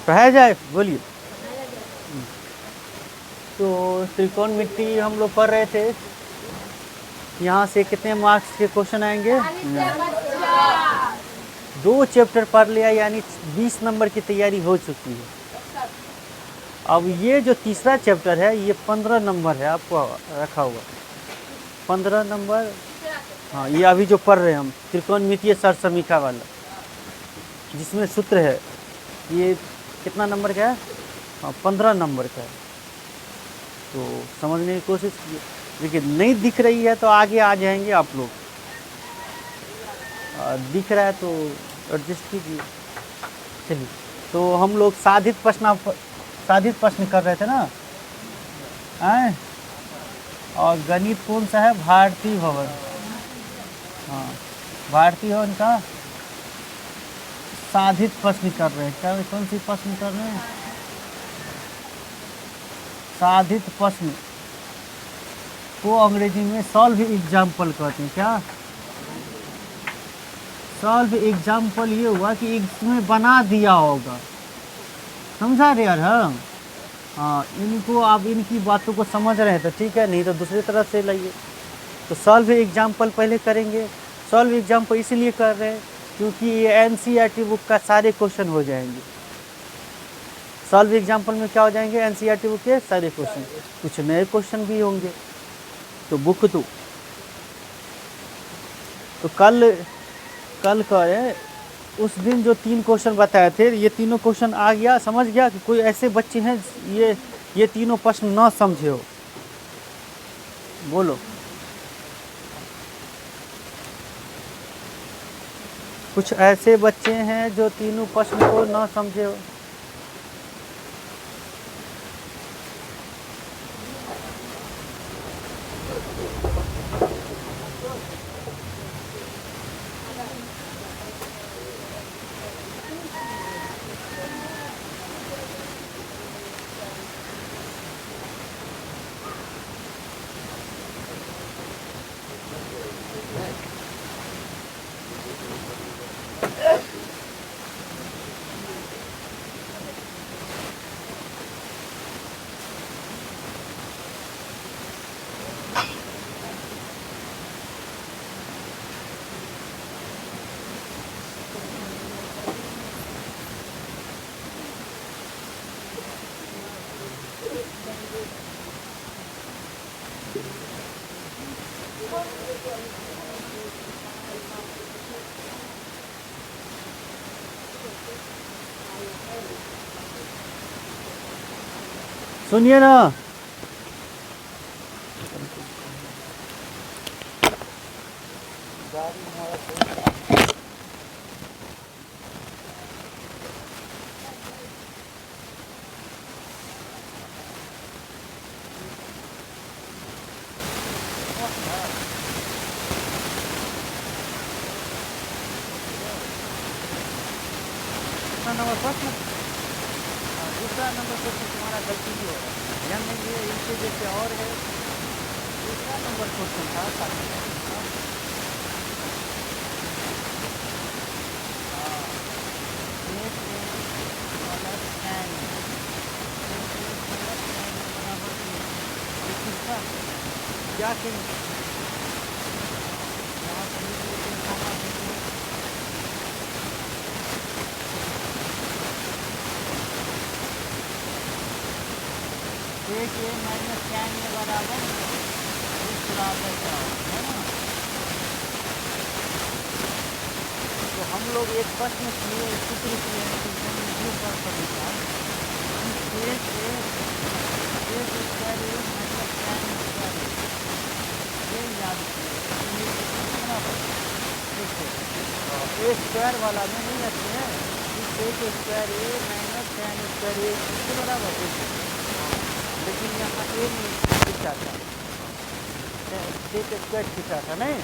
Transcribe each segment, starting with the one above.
पढ़ाया जाए, बोलिए। तो त्रिकोणमिति हम लोग पढ़ रहे थे। यहाँ से कितने मार्क्स के क्वेश्चन आएंगे? 2 चैप्टर पढ़ लिया, यानी 20 नंबर की तैयारी हो चुकी है। अब ये जो तीसरा चैप्टर है ये 15 नंबर है आपको रखा हुआ, 15 नंबर। हाँ, ये अभी जो पढ़ रहे हैं हम त्रिकोणमितीय सरसमीक्षा वाला, जिसमें सूत्र है, ये कितना नंबर का है? हाँ, 15 नंबर का है। तो समझने की कोशिश कीजिए। देखिए, नहीं दिख रही है तो आगे आ जाएंगे आप लोग, दिख रहा है तो एडजस्ट कीजिए। चलिए, तो हम लोग साधित प्रश्न कर रहे थे ना, आए? और गणित कौन सा है? भारती भवन। हाँ, भारती भवन का साधित प्रश्न कर रहे हैं। क्या, कौन सी प्रश्न कर रहे हैं? साधित प्रश्न को अंग्रेजी में सॉल्व एग्जाम्पल कहते हैं। क्या? सॉल्व एग्जाम्पल ये हुआ कि इसमें बना दिया होगा, समझा रहे यार? हाँ, इनको आप इनकी बातों को समझ रहे हैं तो ठीक है, नहीं तो दूसरी तरफ से लाइए। तो सॉल्व एग्जाम्पल पहले करेंगे। सॉल्व एग्जाम्पल इसलिए कर रहे हैं क्योंकि ये एनसीईआरटी बुक का सारे क्वेश्चन हो जाएंगे। सॉल्व एग्जाम्पल में क्या हो जाएंगे? एनसीईआरटी बुक के सारे क्वेश्चन, कुछ नए क्वेश्चन भी होंगे। तो बुक तो कल करें, उस दिन जो 3 क्वेश्चन बताए थे, ये तीनों क्वेश्चन आ गया, समझ गया कि कोई ऐसे बच्चे हैं ये तीनों प्रश्न ना समझे हो? बोलो। कुछ ऐसे बच्चे हैं जो तीनों प्रश्न को ना समझे हो? सुनिए ना, नंबर प्रश्न, दूसरा नंबर क्वेश्चन तुम्हारा गलती ही होगा, ध्यान देंगे। इनके जैसे और है, दूसरा नंबर क्वेश्चन था क्या एक ए माइनस tan ए बराबर है ना। तो हम लोग एक प्रश्न किए, सूत्र किए हैं कि कर सकता है ये याद ए स्क्वायर वाला में नहीं रखते हैं, एक स्क्वायर ए माइनस tan स्क्वायर ए इसके बराबर है, लेकिन यहाँ ए नहीं खींचा था, स्क्वायर खींचा था नहीं,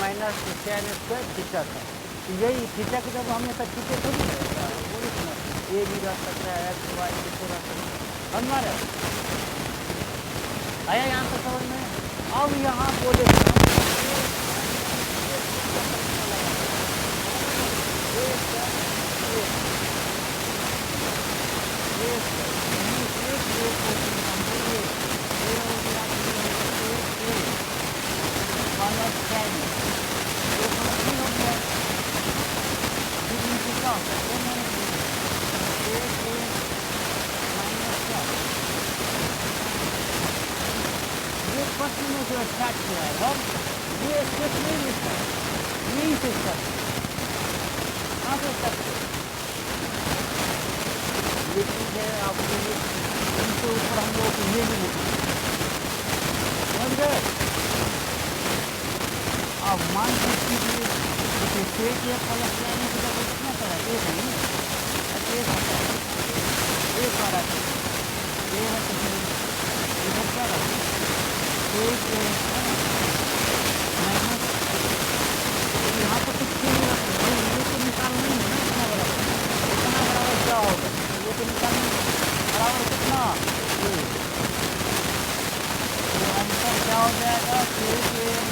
माइनस tan स्क्वायर खींचा था। तो यही खींचा के जब हमेशा खींचे थोड़ी रहेगा, बोले ना ए भी रह सकता है, एक्स वाई को रह सकता है। हमारा आया यहाँ पर समझ में? अब यहाँ बोले ये प्रश्न में जो स्टार्ट किया है हम ये स्टेप नहीं लिखा है, यही से स्टार्ट कहाँ से स्टार्ट ये चीज़ है आपको ये इनके ऊपर हम लोग ये भी नहीं समझ गए। अब मान लीजिए जैसे शेख या प्लस लाने की जगह कितना करा एक नहीं अच्छा एक होता है एक बार आता है ये है तो फिर इधर क्या रहा एक माइनस यहाँ पर कुछ क्यों नहीं रखते भाई ये तो निकालना ही है ना इतना बराबर क्या होगा ये तो निकालना बराबर कितना तो आंसर क्या हो जाएगा एक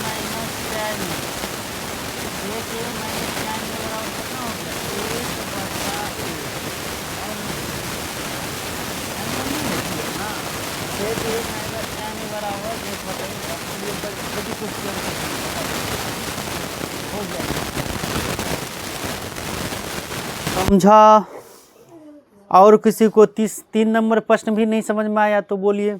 माइनस टेन एक माइनस टेन के बराबर कितना हो गया एक बटा ना एक माइनस टेन के बराबर एक बटा ये बड़ी कुछ हो जाएगा समझा। और किसी को 3 नंबर प्रश्न भी नहीं समझ में आया तो बोलिए।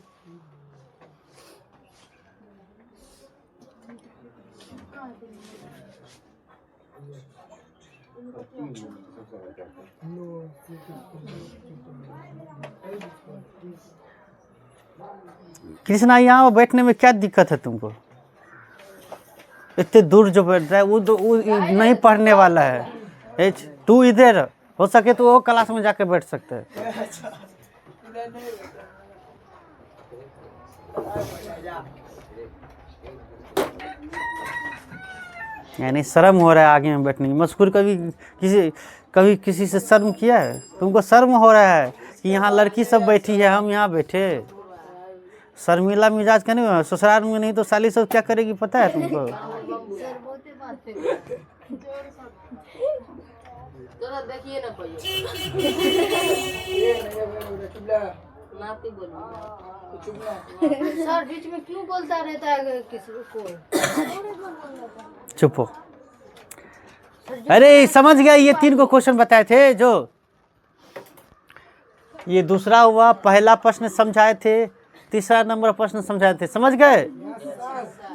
कृष्णा यहाँ बैठने में क्या दिक्कत है तुमको? इतने दूर जो बैठ रहा है वो नहीं पढ़ने वाला है। तू इधर हो सके तो वो क्लास में जाके बैठ सकते हैं। यानी शर्म हो रहा है आगे में बैठने की। मजकूर कभी किसी से शर्म किया है? तुमको शर्म हो रहा है कि यहाँ लड़की सब बैठी है हम यहाँ बैठे? शर्मिला मिजाज का नहीं, ससुराल में नहीं तो साली सब क्या करेगी पता है तुमको? देखिए ना सर बीच में क्यों बोलता रहता है किसी को? चुप हो। अरे समझ गया, ये 3 को क्वेश्चन बताए थे जो ये दूसरा हुआ, पहला प्रश्न समझाए थे, तीसरा नंबर प्रश्न समझाए थे, समझ गए?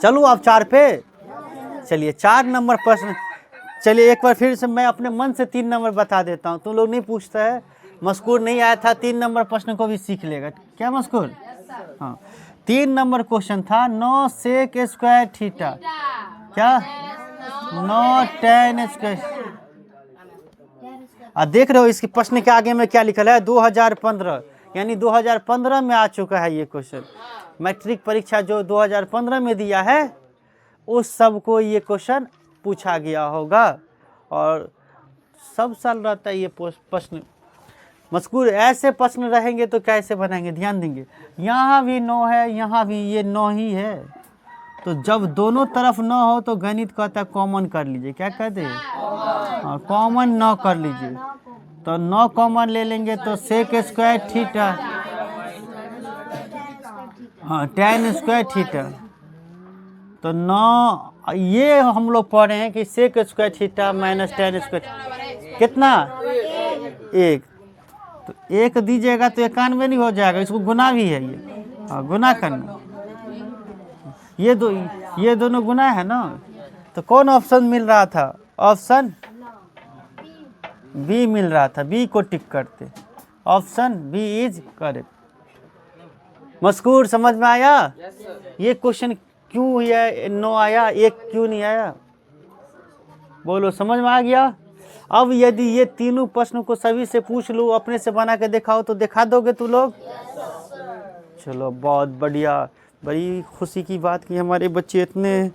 चलो अब 4 पे चलिए। 4 नंबर प्रश्न चलिए एक बार फिर से मैं अपने मन से 3 नंबर बता देता हूँ। तुम लोग नहीं पूछता है, मस्कूर नहीं आया था 3 नंबर प्रश्न को भी सीख लेगा क्या मस्कूर? हाँ 3 नंबर क्वेश्चन था 9 सेक स्क्वायर थीटा क्या 9 tan स्क्वायर। देख रहे हो इसके प्रश्न के आगे में क्या लिखा है 2015, यानी 2015 में आ चुका है ये क्वेश्चन। मैट्रिक परीक्षा जो 2015 में दिया है उस सब को ये क्वेश्चन पूछा गया होगा और सब साल रहता है ये प्रश्न। मजकूर ऐसे प्रश्न रहेंगे तो कैसे बनाएंगे, ध्यान देंगे। यहाँ भी 9 है, यहाँ भी ये 9 ही है, तो जब दोनों तरफ 9 हो तो गणित कहता है कॉमन कर लीजिए। क्या कहते हैं? हाँ कॉमन 9 कर लीजिए। तो 9 कॉमन ले लेंगे तो सेक स्क्वायर थीटा, हाँ tan स्क्वायर थीटा। तो 9 ये हम लोग पढ़ रहे हैं कि sec square theta minus tan square कितना 1, तो 1 दीजिएगा तो 91 नहीं हो जाएगा, इसको गुना भी है ये। हाँ गुना करना, ये दोनों गुना है ना। तो कौन ऑप्शन मिल रहा था? ऑप्शन बी मिल रहा था, बी को टिक करते, option B is correct. Maskoor समझ में आया? ये क्वेश्चन क्यों ये 9 आया, 1 क्यों नहीं आया? बोलो समझ में आ गया? अब यदि ये तीनों प्रश्नों को सभी से पूछ लूँ, अपने से बना के दिखाओ तो दिखा दोगे तू लोग? चलो बहुत बढ़िया, बड़ी खुशी की बात कि हमारे बच्चे इतने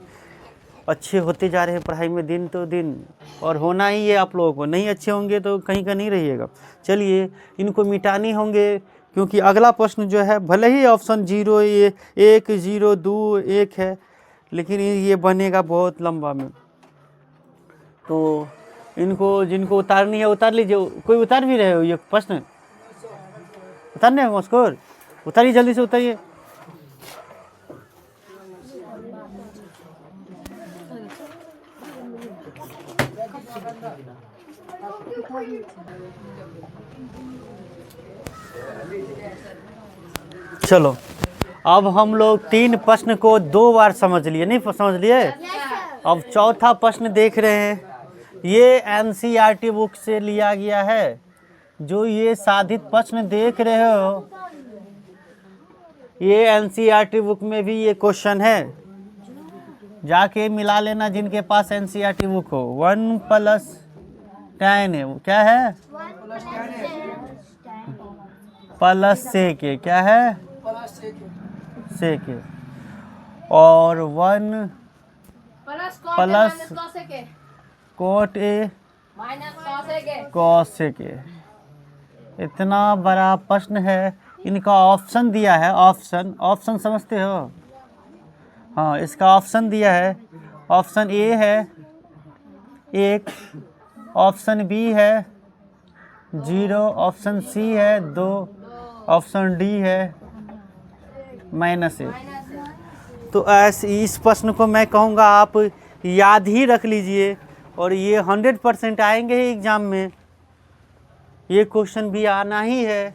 अच्छे होते जा रहे हैं पढ़ाई में दिन तो दिन, और होना ही है आप लोगों को। नहीं अच्छे होंगे तो कहीं का नहीं रहिएगा। चलिए इनको मिटानी होंगे, क्योंकि अगला प्रश्न जो है भले ही ऑप्शन 0 ये 1 0 2 1 है, लेकिन ये बनेगा बहुत लंबा में। तो इनको जिनको उतारनी है उतार लीजिए। कोई उतार भी रहे हो ये प्रश्न? उतारने है मस्कूर? उतारिए जल्दी से उतारिए। चलो अब हम लोग 3 प्रश्न को 2 बार समझ लिए, नहीं समझ लिए? अब चौथा प्रश्न देख रहे हैं। ये एनसीईआरटी बुक से लिया गया है। जो ये साधित प्रश्न देख रहे हो, ये एनसीईआरटी बुक में भी ये क्वेश्चन है। जाके मिला लेना जिनके पास एनसीईआरटी बुक हो। 1 + 10 है, वो क्या है? प्लस से के, क्या है? से के। और 1 प्लस कोट ए कॉस से के। इतना बड़ा प्रश्न है। इनका ऑप्शन दिया है। ऑप्शन समझते हो? हाँ, इसका ऑप्शन दिया है। ऑप्शन ए है 1, ऑप्शन बी है 0, ऑप्शन सी है 2, ऑप्शन डी है -1। तो ऐसे इस प्रश्न को मैं कहूँगा आप याद ही रख लीजिए, और ये 100% आएंगे ही एग्जाम में। ये क्वेश्चन भी आना ही है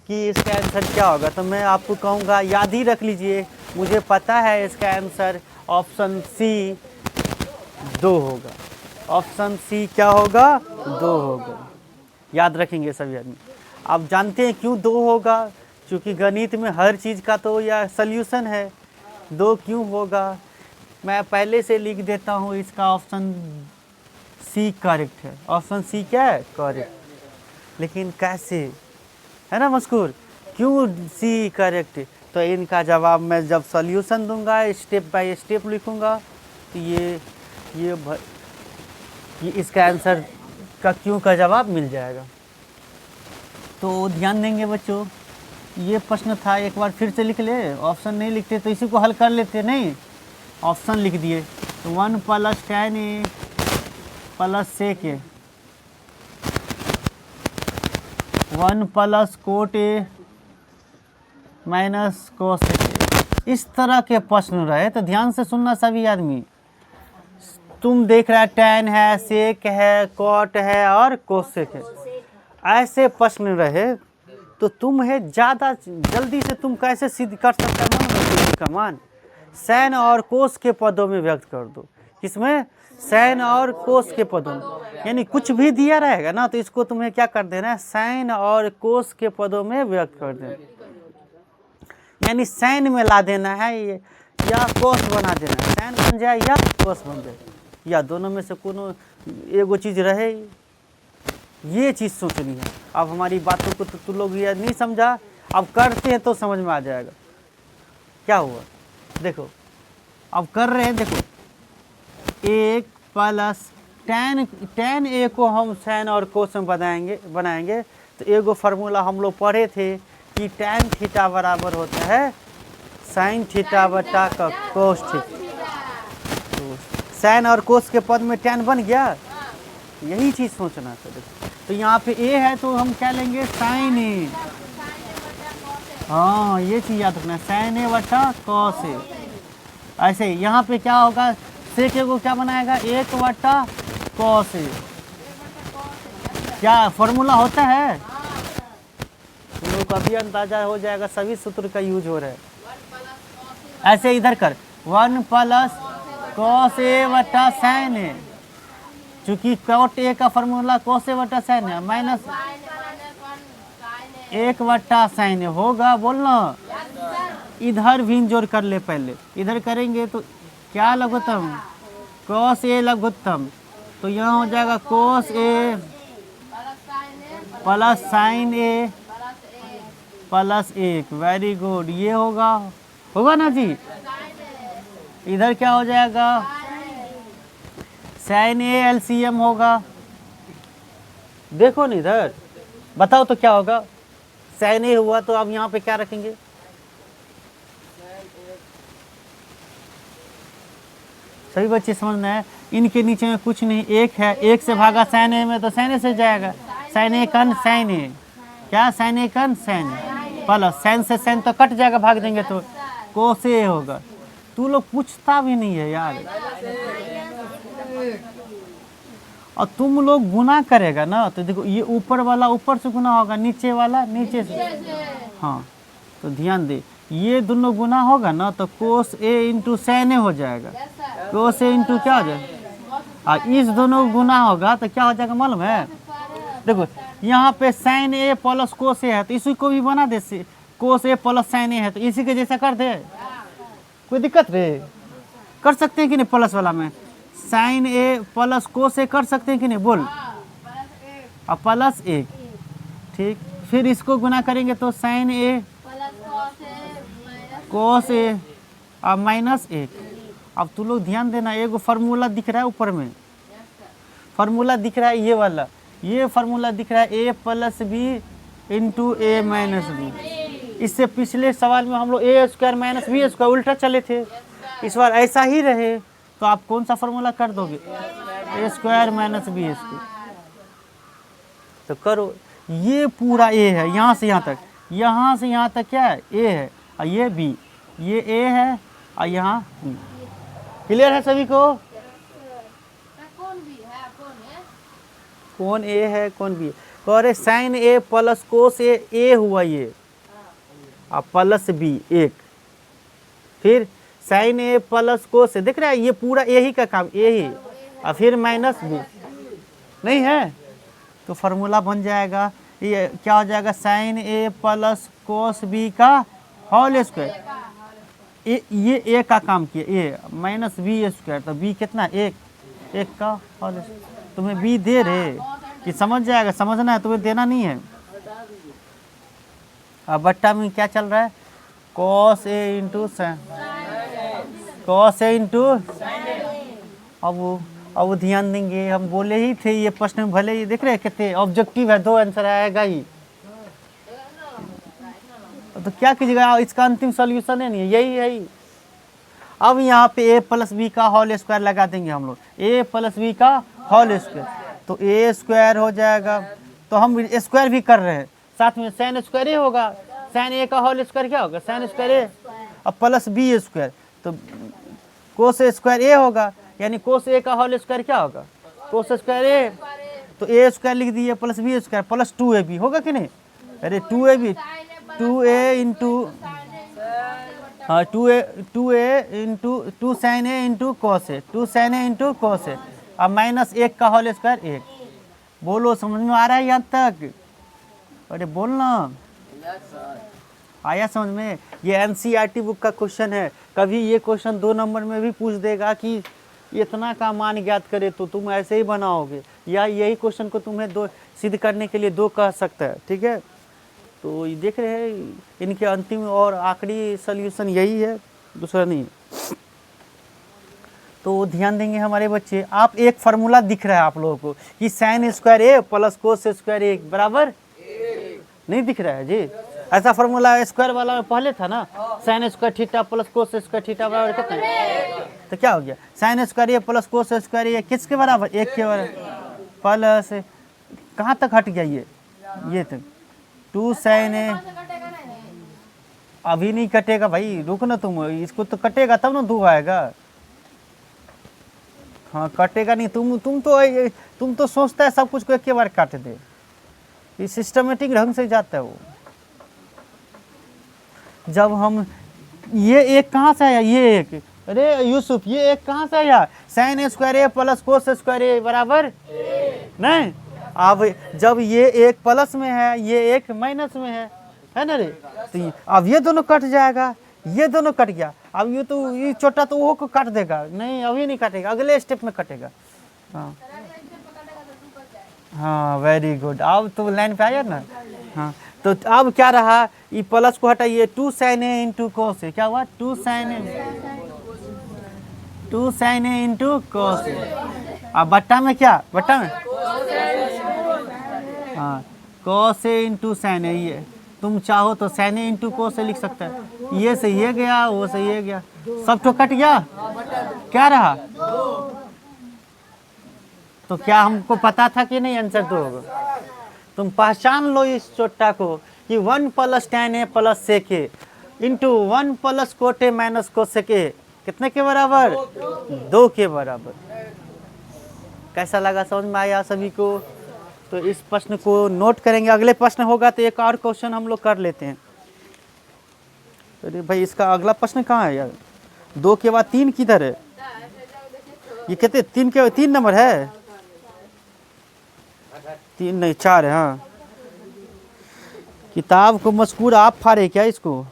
कि इसका आंसर क्या होगा। तो मैं आपको कहूँगा याद ही रख लीजिए। मुझे पता है इसका आंसर ऑप्शन सी 2 होगा। ऑप्शन सी क्या होगा? 2 होगा। याद रखेंगे सभी आदमी। आप जानते हैं क्यों 2 होगा? क्योंकि गणित में हर चीज़ का तो यह सल्यूशन है। 2 क्यों होगा मैं पहले से लिख देता हूँ। इसका ऑप्शन सी करेक्ट है। ऑप्शन सी क्या है? करेक्ट। लेकिन कैसे, है ना मस्कूर? क्यों सी करेक्ट? तो इनका जवाब मैं जब सॉल्यूशन दूंगा, स्टेप बाय स्टेप लिखूंगा, तो ये इसका आंसर का क्यों का जवाब मिल जाएगा। तो ध्यान देंगे बच्चों। ये प्रश्न था, एक बार फिर से लिख ले। ऑप्शन नहीं लिखते तो इसी को हल कर लेते, नहीं ऑप्शन लिख दिए। तो 1 + 10 प्लस से के, 1 + कोट ए माइनस कोस ए। इस तरह के प्रश्न रहे तो ध्यान से सुनना सभी आदमी। तुम देख रहा है 10 है, सेक है, कॉट है और कोसेक है। ऐसे प्रश्न रहे तो तुम्हें ज़्यादा जल्दी से तुम कैसे सिद्ध कर सकते हो? मन का मान सैन और कोस के पदों में व्यक्त कर दो। किसमें? सैन और कोस के पदों में। यानी कुछ भी दिया रहेगा ना, तो इसको तुम्हें क्या कर देना है? सैन और कोस के पदों में व्यक्त कर देना। यानी सैन में ला देना है ये, या कोस बना देना है। सैन बन जाए या कोस बन जाए, या दोनों में से कोनो एगो चीज़ रहे। ये चीज़ सोचनी है। अब हमारी बातों को तो तुम लोग ये नहीं समझा, अब करते हैं तो समझ में आ जाएगा क्या हुआ। देखो अब कर रहे हैं। देखो 1 + 10 ए को हम सैन और कोस में बनाएंगे। तो एगो फार्मूला हम लोग पढ़े थे कि tan थीटा बराबर होता है sin थीटा बटा कोस थीटा। तो सैन और कोस के पद में tan बन गया। यही चीज़ सोचना था। तो यहाँ पे a है तो हम क्या लेंगे? sin a। हाँ, ये चीज़ याद रखना, sin a बटा cos a। ऐसे ही यहाँ पे क्या होगा? सेक ए को क्या बनाएगा? 1 बटा cos a। क्या फॉर्मूला होता है? तुम लोग को अभी अंदाजा हो जाएगा, सभी सूत्र का यूज हो रहा है। ऐसे इधर कर 1 + cos a बटा sin a। चूंकि cot a का फॉर्मूला cos a बटा sin a माइनस 1 बटा sin a होगा। बोलना इधर भी जोड़ कर ले। पहले इधर करेंगे तो क्या लघुत्तम? cos a लघुत्तम। तो यहाँ हो जाएगा cos a plus sin a plus 1। Very good. ये होगा ना जी। इधर क्या हो जाएगा? sin a LCM होगा। देखो ना इधर, बताओ तो क्या होगा? sin a हुआ तो अब यहाँ पे क्या रखेंगे? सभी बच्चे समझना है। इनके नीचे में कुछ नहीं, 1 है। 1 से भागा sin a में तो sin a से जाएगा। sin a कन sin a, क्या sin a कन sin a प्लस sin से sin तो कट जाएगा, भाग देंगे तो cos a होगा। तू लोग पूछता भी नहीं है यार। और तुम लोग गुना करेगा ना तो देखो ये ऊपर वाला ऊपर से गुना होगा, नीचे वाला नीचे से। हाँ तो ध्यान दे, ये दोनों गुना होगा ना तो कोस ए इंटू साइन ए हो जाएगा। कोस ए इंटू क्या हो जाएगा, और इस दोनों गुना होगा तो क्या हो जाएगा मालूम है। देखो यहाँ पे साइन ए प्लस कोस ए है तो इसी को भी बना दे, कोस ए प्लस साइन ए है तो इसी के जैसा कर दे, कोई दिक्कत रे। कर सकते हैं कि नहीं, प्लस वाला में साइन ए प्लस कोस ए कर सकते हैं कि नहीं बोल, और प्लस एक, ठीक। फिर इसको गुना करेंगे तो साइन ए कोस ए और माइनस एक। अब तू लोग ध्यान देना, एगो फार्मूला दिख रहा है ऊपर में, फार्मूला दिख रहा है ये वाला, ये फार्मूला दिख रहा है ए plus B into A minus B. इससे पिछले सवाल में हम लोग ए स्क्वायर माइनस बी स्क्वायर उल्टा चले थे, इस बार ऐसा ही रहे तो आप कौन सा फार्मूला कर दोगे, ए स्क्वायर माइनस बी स्क्वायर। तो करो, ये पूरा ए है यहाँ से यहाँ तक, यहाँ से यहाँ तक क्या है ए है और ये बी, ये ए है और यहाँ बी। क्लियर है सभी को, कौन ए है कौन बी है। कह रहे साइन ए प्लस कोस ए हुआ ये, और प्लस बी एक, फिर साइन ए प्लस कोस ए, देख रहा है ये पूरा ए ही का काम, ए ही, और फिर माइनस बी नहीं है तो फार्मूला बन जाएगा, ये क्या हो जाएगा साइन ए प्लस कोस बी का होल स्क्वायर। ये ए का काम किया, ए माइनस बी स्क्वायर, तो बी कितना एक, एक का होल स्क्वायर। तुम्हें बी दे रहे कि समझ जाएगा, समझना है तुम्हें, देना नहीं है। अब बट्टा में क्या चल रहा है, cos A into sine, cos A into. अब ध्यान देंगे, हम बोले ही थे ये प्रश्न में भले ही देख रहे कितने ऑब्जेक्टिव है, दो आंसर आएगा ही, तो क्या कीजिएगा, इसका अंतिम सॉल्यूशन है नहीं, यही है। अब यहाँ पे ए प्लस बी का होल स्क्वायर लगा देंगे हम लोग, ए प्लस बी का होल स्क्वायर, तो ए स्क्वायर हो जाएगा। तो हम स्क्वायर भी कर रहे हैं, साथ में साइन स्क्वायर ए होगा, साइन ए का होल स्क्वायर क्या होगा साइन स्क्वायर ए, और प्लस बी स्क्वायर, तो कोस स्क्वायर ए होगा, यानी कोस ए का होल स्क्वायर क्या होगा कोस स्क्वायर ए, तो ए स्क्वायर लिख दिए plus B square plus 2ab होगा कि नहीं, अरे 2ab 2a इंटू, हाँ 2a into 2 sign A into cos A, 2 sign A into cos A, अब माइनस एक का होल स्क्वायर एक। बोलो समझ में आ रहा है यहाँ तक, अरे बोलना आया समझ में। ये एनसीईआरटी बुक का क्वेश्चन है, कभी ये क्वेश्चन 2 नंबर में भी पूछ देगा कि इतना का मान ज्ञात करे तो तुम ऐसे ही बनाओगे, या यही क्वेश्चन को तुम्हें दो सिद्ध करने के लिए 2 कह सकता है, ठीक है। तो ये देख रहे हैं इनके अंतिम और आखिरी सॉल्यूशन यही है, दूसरा नहीं। तो ध्यान देंगे हमारे बच्चे, आप एक फार्मूला दिख रहा है आप लोगों को कि साइन स्क्वायर ए प्लस कोस स्क्वायर ए बराबर नहीं दिख रहा है जी। ऐसा फार्मूला स्क्वायर वाला में पहले था ना, sine square theta plus cos square theta बराबर कितना, तो क्या हो गया साइन स्क्वायर ए प्लस कोस स्क्वायर ए किसके बराबर, एक के बराबर, प्लस कहाँ तक हट गया ये तक 2 साइन ए, अभी नहीं कटेगा भाई, रुक ना तुम, इसको तो कटेगा तब ना 2 आएगा, हाँ कटेगा नहीं। तुम तो सोचता है सब कुछ को एक के बार काट दे, ये सिस्टमेटिक ढंग से जाता है वो। जब हम ये एक कहाँ से आया, ये एक, अरे यूसुफ ये एक कहाँ से आया, साइन स्क्वायर ए प्लस कोस स्क्वायर ए बराबर नहीं। अब जब ये एक प्लस में है ये एक माइनस में है ना रे, तो अब ये दोनों कट जाएगा, ये दोनों कट गया, अब ये तो ये छोटा तो वो को काट देगा, नहीं अभी नहीं काटेगा, अगले स्टेप में कटेगा। हाँ हाँ वेरी गुड, अब तो लाइन पे आया ना। हाँ तो अब क्या रहा, ये प्लस को हटाइए, 2 साइन ए इंटू कोस ए, क्या हुआ 2 साइन ए इंटू कोस ए। अब बट्टा में क्या, बट्टा में हाँ कोस ए इंटू साइन ए, ये तुम चाहो तो साइन ए इंटू कोस ए लिख सकता है, ये से ये गया वो से ये गया, सब तो कट गया, क्या रहा। तो क्या हमको पता था कि नहीं आंसर 2 होगा, तुम पहचान लो इस चोटा को कि 1 plus tan A plus sec A into 1 plus cot A minus cosec ए कितने के बराबर, 2 के बराबर। कैसा लगा, समझ में आया सभी को? तो इस प्रश्न को नोट करेंगे, अगले प्रश्न होगा तो एक और क्वेश्चन हम लोग कर लेते हैं। अरे भाई इसका अगला प्रश्न कहाँ है यार? 2 के बाद 3 किधर है? ये कहते 3 नंबर है, 3 नहीं 4 है। हाँ, किताब को मजकूर आप फाड़े क्या इसको?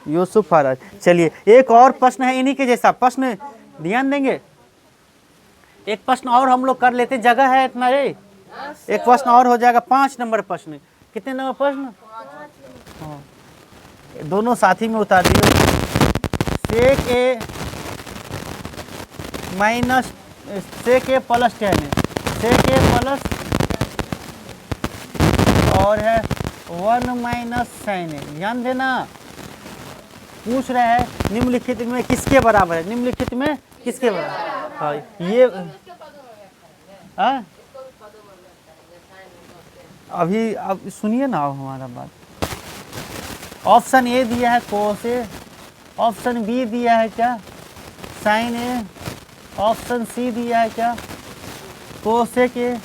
यूसुफ फाड़ा। चलिए एक और प्रश्न है इन्हीं के जैसा प्रश्न, ध्यान देंगे। एक प्रश्न और हम लोग कर लेते हैं, जगह है इतना रे। एक प्रश्न और हो जाएगा, 5 नंबर प्रश्न। कितने नंबर प्रश्न? हाँ, दोनों साथी में उतार दिए। सेक ए माइनस सेक ए प्लस 10 है, सेक ए प्लस और है 1 माइनस साइन है। ध्यान देना, पूछ रहा है निम्नलिखित में किसके बराबर है? निम्नलिखित में किसके बराबर? हाँ ये अभी अब सुनिए ना हमारा बात। ऑप्शन ए दिया है कोस ए, ऑप्शन बी दिया है क्या साइन ए, ऑप्शन सी दिया है क्या कोसेक ए,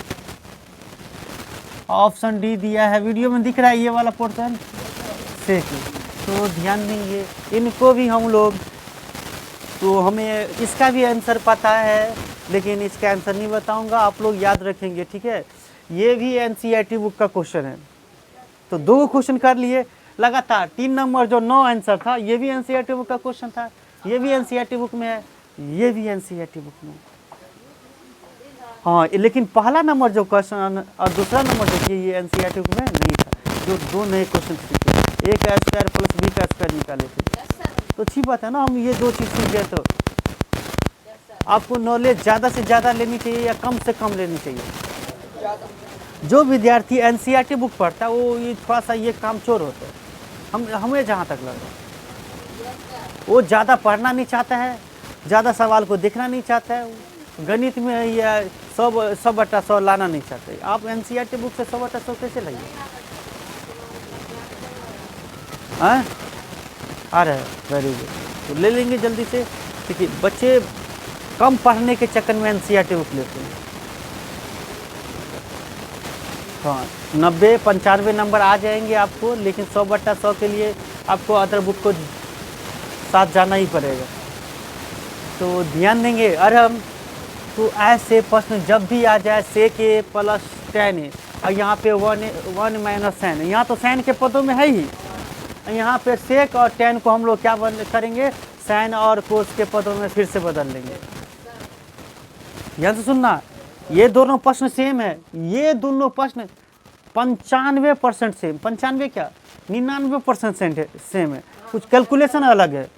ऑप्शन डी दिया है, वीडियो में दिख रहा है ये वाला पोर्शन, सेक ए। तो ध्यान देंगे इनको भी हम लोग, तो हमें इसका भी आंसर पता है लेकिन इसका आंसर नहीं बताऊंगा, आप लोग याद रखेंगे, ठीक है? ये भी एनसीईआरटी बुक का क्वेश्चन है। तो 2 क्वेश्चन कर लिए लगातार, 3 नंबर जो 9 आंसर था ये भी एनसीईआरटी बुक का क्वेश्चन था, ये भी एनसीईआरटी बुक में है, ये भी एनसीईआरटी बुक में। हाँ लेकिन पहला नंबर जो क्वेश्चन और दूसरा नंबर जो ये एनसीईआरटी बुक में नहीं था। जो 2 नए क्वेश्चन सीखे, एक a स्क्वायर प्लस b का स्क्वायर निकाले थे, तो अच्छी बात है ना, हम ये 2 चीज़ सीख गए। तो आपको नॉलेज ज़्यादा से ज़्यादा लेनी चाहिए या कम से कम लेनी चाहिए? जो विद्यार्थी एनसीईआरटी बुक पढ़ता है वो ये थोड़ा सा ये काम चोर होता है। हमें जहाँ तक लगा वो ज़्यादा पढ़ना नहीं चाहता है, ज़्यादा सवाल को देखना नहीं चाहता है, गणित में या 100/100 लाना नहीं चाहते। आप एनसीईआरटी बुक से 100/100 कैसे लाइए? हाँ आ रहा है, वेरी गुड। तो ले लेंगे जल्दी से, देखिए बच्चे कम पढ़ने के चक्कर में एनसीईआरटी बुक लेते हैं। हाँ 90-95 नंबर आ जाएंगे आपको, लेकिन 100/100 के लिए आपको अदर बुक को साथ जाना ही पड़ेगा। तो ध्यान देंगे। और हम तो ऐसे प्रश्न जब भी आ जाए सेक ए प्लस 10 है और यहाँ पे 1 माइनस साइन है, यहाँ तो साइन के पदों में है ही, यहाँ पे सेक और 10 को हम लोग क्या करेंगे, साइन और कोस के पदों में फिर से बदल लेंगे। ध्यान से सुनना, ये दोनों प्रश्न सेम है, ये दोनों प्रश्न 95% सेम, 95 क्या 99% सेम है, कुछ कैलकुलेशन अलग है।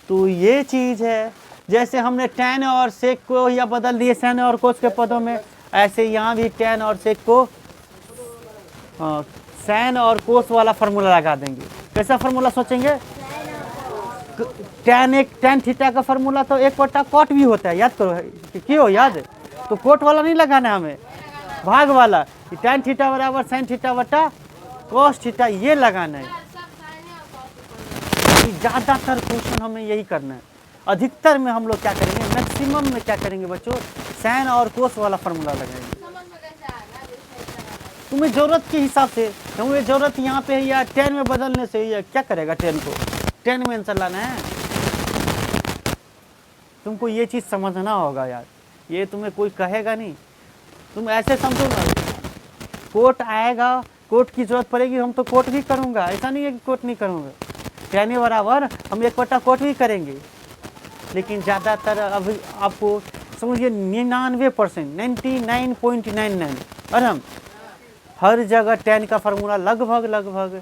तो ये चीज़ है, जैसे हमने tan और सेक को या बदल दिए साइन और कोस के पदों में, ऐसे यहाँ भी tan और सेक को साइन और कोस वाला फार्मूला लगा देंगे। कैसा फार्मूला सोचेंगे? tan थीटा का फार्मूला तो 1/cot भी होता है, याद करो। क्यों याद है? तो कोट वाला नहीं लगाना है हमें, भाग वाला, tan थीटा बराबर साइन थीटा बटा कोस थीटा, ये लगाना है। ज़्यादातर क्वेश्चन हमें यही करना है। अधिकतर में हम लोग क्या करेंगे, मैक्सिमम में क्या करेंगे बच्चों, साइन और कोस वाला फार्मूला लगाएंगे। तुम्हें ज़रूरत के हिसाब से, तुम्हें ज़रूरत यहाँ पे है या 10 में बदलने से, या क्या करेगा 10 को 10 में आंसर लाना है। तुमको ये चीज़ समझना होगा यार, ये तुम्हें कोई कहेगा नहीं, तुम ऐसे समझो ना, कोट आएगा, कोट की जरूरत पड़ेगी हम तो कोट भी करूँगा, ऐसा नहीं है कि कोट नहीं करूँगा। 10 बराबर हम 1/कोट भी करेंगे, लेकिन ज़्यादातर अभी आपको समझिए 99%, 99.99, और हम हर जगह 10 का फार्मूला लगभग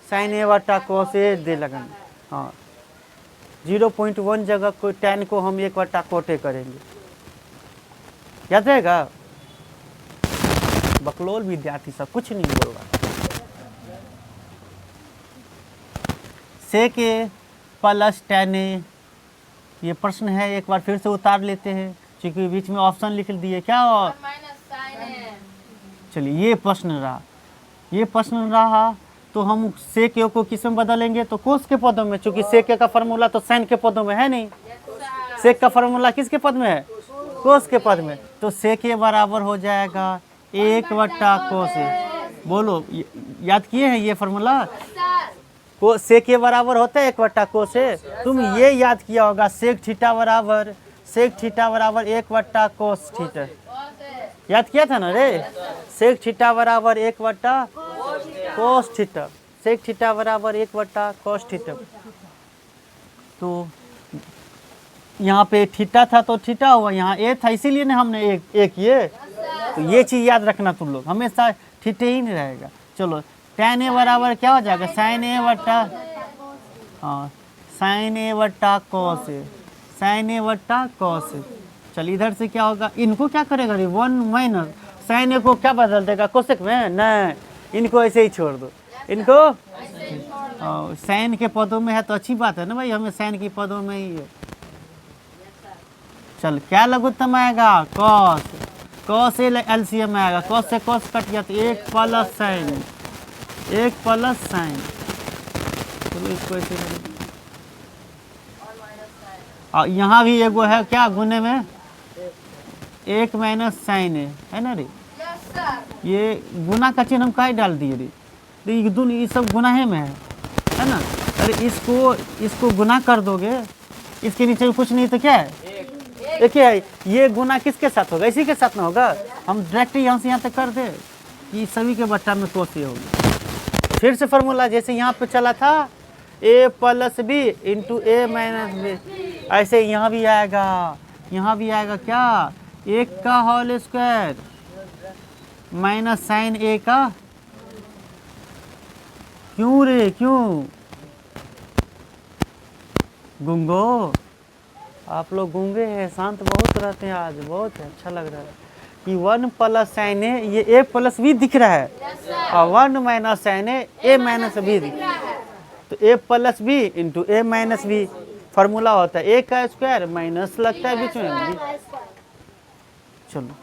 साइन ए बटा कोस ए दे लगन। हाँ 0.1 जगह को 10 को हम 1/कोटे करेंगे, याद रहेगा। बकलोल विद्यार्थी सब कुछ नहीं बोलगा। सेक ए प्लस 10 ए, ये प्रश्न है, एक बार फिर से उतार लेते हैं क्योंकि बीच में ऑप्शन लिख दिए क्या। और चलिए ये प्रश्न रहा, तो हम सेक ए को किस में बदलेंगे, तो कोस के पदों में, चूंकि सेक ए का फार्मूला तो साइन के पदों में है नहीं, सेक का फॉर्मूला किसके पद में है? कोस के पद में। तो सेक के बराबर हो जाएगा 1 कोस ए। बोलो याद किए हैं ये फॉर्मूला? को सेक के बराबर होता है 1 कोस ए। तुम ये याद किया होगा सेक थीटा बराबर 1 कोस थीटा। याद किया था ना रे? सेक थीटा बराबर 1 कोस थीटा। सेक थीटा बराबर 1 कोस थीटा। तो यहाँ पे थीटा था तो थीटा हुआ, यहाँ ए था इसीलिए ना हमने एक ये। तो ये चीज़ याद रखना तुम लोग, हमेशा थीटे ही नहीं रहेगा। चलो tan ए बराबर क्या हो जाएगा? sin a बट्टा sin a cos A. sin a cos ए। चल इधर से क्या होगा? इनको क्या करेगा रे? 1 माइनस sin ए को क्या बदल देगा कोसेक में? नहीं, इनको ऐसे ही छोड़ दो। इनको साइन के पदों में है तो अच्छी बात है ना भाई, हमें साइन के पदों में ही है। चल क्या लघुत्तम आएगा? कॉस। कॉस से एलसीएम आएगा, कॉस से कॉस कट गया तो 1 प्लस साइन। चलो इसको ऐसे और यहाँ भी एगो है क्या गुने में? 1 माइनस साइन है ना रे? ये गुना का चिन्ह हम काहे डाल दिए रे? तो ये सब गुनाहे में है ना? अरे इसको गुना कर दोगे, इसके नीचे कुछ नहीं तो क्या है? एक है। ये गुना किसके साथ होगा? इसी के साथ ना होगा। हम डायरेक्ट यहाँ से यहाँ तक कर दे कि सभी के बट्टा में कोस ए होगी। फिर से फॉर्मूला जैसे यहाँ पे चला था a plus B into A minus B, ऐसे यहाँ भी आएगा। यहाँ भी आएगा क्या? 1 का होल स्क्वायर माइनस साइन ए का। क्यों रे क्यों? गुंगो आप लोग गूंगे हैं, शांत बहुत रहते हैं आज, बहुत अच्छा लग रहा है कि 1 प्लस साइन ए, ये ए प्लस बी दिख रहा है और 1 माइनस साइन ए माइनस बी दिख रहा है। तो ए plus B into A minus B formula होता है ए का स्क्वायर माइनस लगता है बीच में। चलो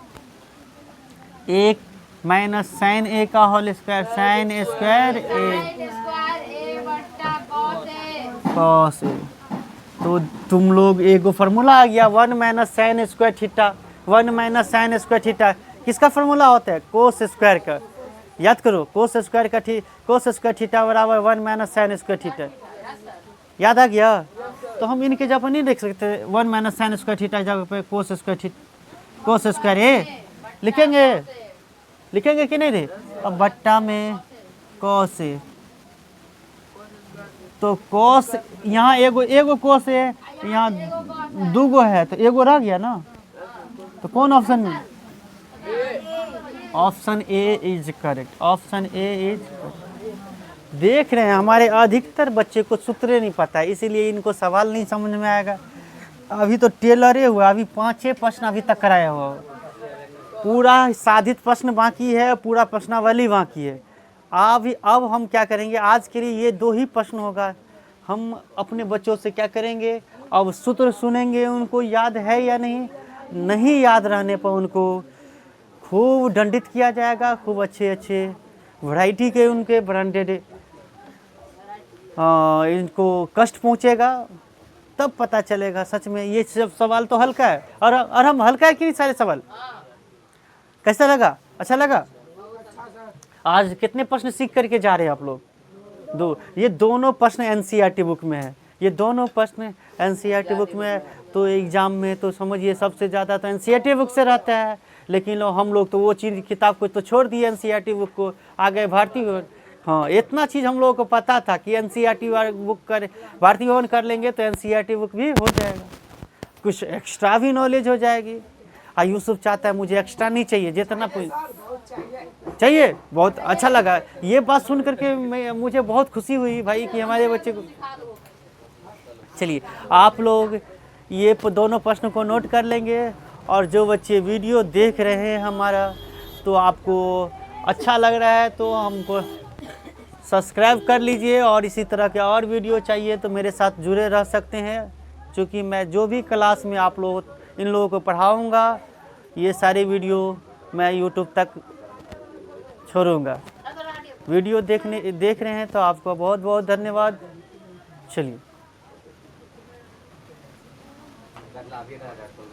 1 माइनस साइन ए का whole square sine A square A cos A. तो तुम लोग एगो फार्मूला आ गया 1 minus sine square theta. 1 minus sine square theta किसका फार्मूला होता है? कोस स्क्वायर का। याद करो कोस स्क्वायर थीटा बराबर 1 माइनस साइन स्क्वायर थीटा। याद आ गया? तो हम इनके जगह नहीं देख सकते 1 माइनस साइन स्क्वायर थीटा जगह पे कोस स्क्वायर ए लिखेंगे कि नहीं रे? अब बट्टा में कॉस ए। तो कॉस यहाँ एगो कॉस है, यहाँ 2 है तो एगो रह गया ना। तो कौन ऑप्शन में? Option A is correct. Option A is correct. देख रहे हैं हमारे अधिकतर बच्चे को सूत्र नहीं पता है, इसीलिए इनको सवाल नहीं समझ में आएगा। अभी तो टेलरे हुआ, अभी 5-6 प्रश्न अभी तक कराया हुआ, पूरा साधित प्रश्न बाकी है, पूरा प्रश्नावली बाकी है। अब हम क्या करेंगे? आज के लिए ये 2 ही प्रश्न होगा। हम अपने बच्चों से क्या करेंगे? अब सूत्र सुनेंगे, उनको याद है या नहीं याद रहने पर उनको खूब दंडित किया जाएगा। खूब अच्छे वैरायटी के उनके ब्रांडेड इनको कष्ट पहुँचेगा, तब पता चलेगा सच में ये सब सवाल तो हल्का है। और हम हल्का है कि नहीं सारे सवाल? कैसा लगा? अच्छा लगा? आज कितने प्रश्न सीख करके जा रहे हैं आप लोग? 2। ये दोनों प्रश्न एनसीईआरटी बुक में है। ये दोनों प्रश्न एनसीईआरटी बुक में है। तो एग्जाम में तो समझिए सबसे ज़्यादा तो एनसीईआरटी बुक से रहता है। लेकिन हम लोग तो वो चीज़ किताब को तो छोड़ दिए, एनसीईआरटी बुक को आ गए भारतीय भवन। हाँ, इतना चीज़ हम लोगों को पता था कि एनसीईआरटी बुक कर भारतीय भवन कर लेंगे तो एनसीईआरटी बुक भी हो जाएगा, कुछ एक्स्ट्रा भी नॉलेज हो जाएगी। यूसुफ चाहता है मुझे एक्स्ट्रा नहीं चाहिए, जितना चाहिए। बहुत अच्छा लगा ये बात सुन करके, मुझे बहुत खुशी हुई भाई कि हमारे बच्चे को। चलिए आप लोग ये दोनों प्रश्न को नोट कर लेंगे, और जो बच्चे वीडियो देख रहे हैं हमारा, तो आपको अच्छा लग रहा है तो हमको सब्सक्राइब कर लीजिए। और इसी तरह के और वीडियो चाहिए तो मेरे साथ जुड़े रह सकते हैं, क्योंकि मैं जो भी क्लास में आप लोग इन लोगों को पढ़ाऊँगा, ये सारे वीडियो मैं यूट्यूब तक छोड़ूंगा। वीडियो देख रहे हैं तो आपको बहुत बहुत धन्यवाद। चलिए। बदला भी रहा है